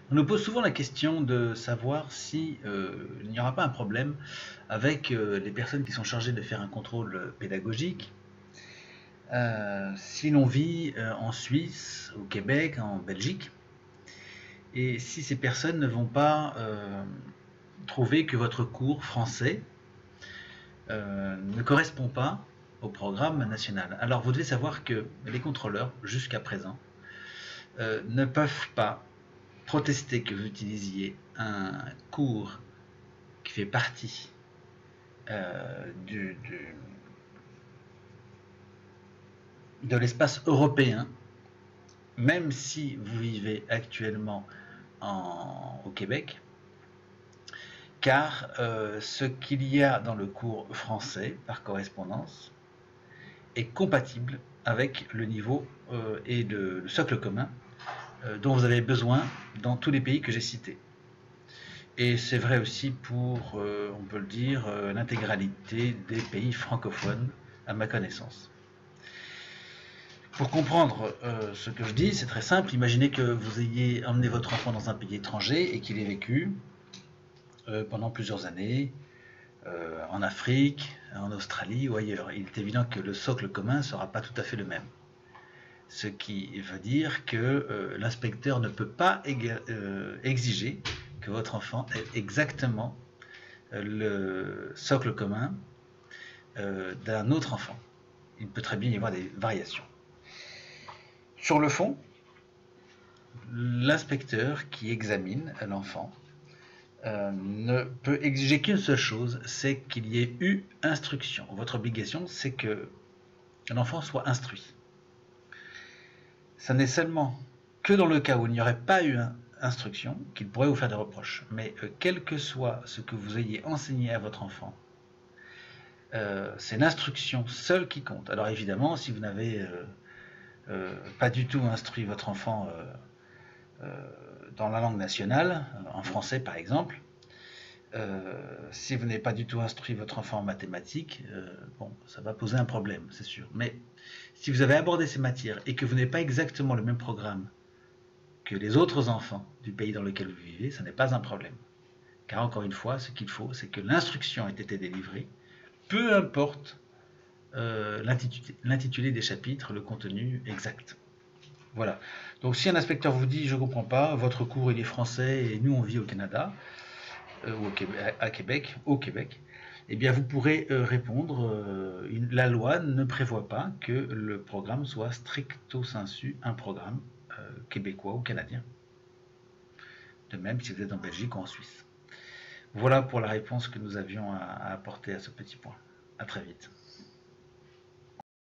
On nous pose souvent la question de savoir si il n'y aura pas un problème avec les personnes qui sont chargées de faire un contrôle pédagogique. Si l'on vit en Suisse, au Québec, en Belgique, et si ces personnes ne vont pas trouver que votre cours français ne correspond pas au programme national. Alors vous devez savoir que les contrôleurs, jusqu'à présent, ne peuvent pas protester que vous utilisiez un cours qui fait partie du, de l'espace européen, même si vous vivez actuellement au Québec, car ce qu'il y a dans le cours français par correspondance est compatible avec le niveau et le socle commun dont vous avez besoin dans tous les pays que j'ai cités. Et c'est vrai aussi pour, on peut le dire, l'intégralité des pays francophones, à ma connaissance. Pour comprendre ce que je dis, c'est très simple. Imaginez que vous ayez emmené votre enfant dans un pays étranger et qu'il ait vécu pendant plusieurs années en Afrique, en Australie ou ailleurs. Il est évident que le socle commun ne sera pas tout à fait le même. Ce qui veut dire que l'inspecteur ne peut pas exiger que votre enfant ait exactement le socle commun d'un autre enfant. Il peut très bien y avoir des variations. Sur le fond, l'inspecteur qui examine l'enfant ne peut exiger qu'une seule chose, c'est qu'il y ait eu instruction. Votre obligation, c'est que l'enfant soit instruit. Ça n'est seulement que dans le cas où il n'y aurait pas eu instruction qu'il pourrait vous faire des reproches. Mais quel que soit ce que vous ayez enseigné à votre enfant, c'est l'instruction seule qui compte. Alors évidemment, si vous n'avez pas du tout instruit votre enfant dans la langue nationale, en français par exemple, si vous n'avez pas du tout instruit votre enfant en mathématiques, bon, ça va poser un problème, c'est sûr. Mais si vous avez abordé ces matières et que vous n'avez pas exactement le même programme que les autres enfants du pays dans lequel vous vivez, ça n'est pas un problème. Car encore une fois, ce qu'il faut, c'est que l'instruction ait été délivrée, peu importe l'intitulé des chapitres, le contenu exact. Voilà. Donc si un inspecteur vous dit « je ne comprends pas, votre cours il est français et nous on vit au Canada », ou au Québec, eh bien vous pourrez répondre la loi ne prévoit pas que le programme soit stricto sensu un programme québécois ou canadien. De même si vous êtes en Belgique ou en Suisse. Voilà pour la réponse que nous avions à apporter à ce petit point. À très vite.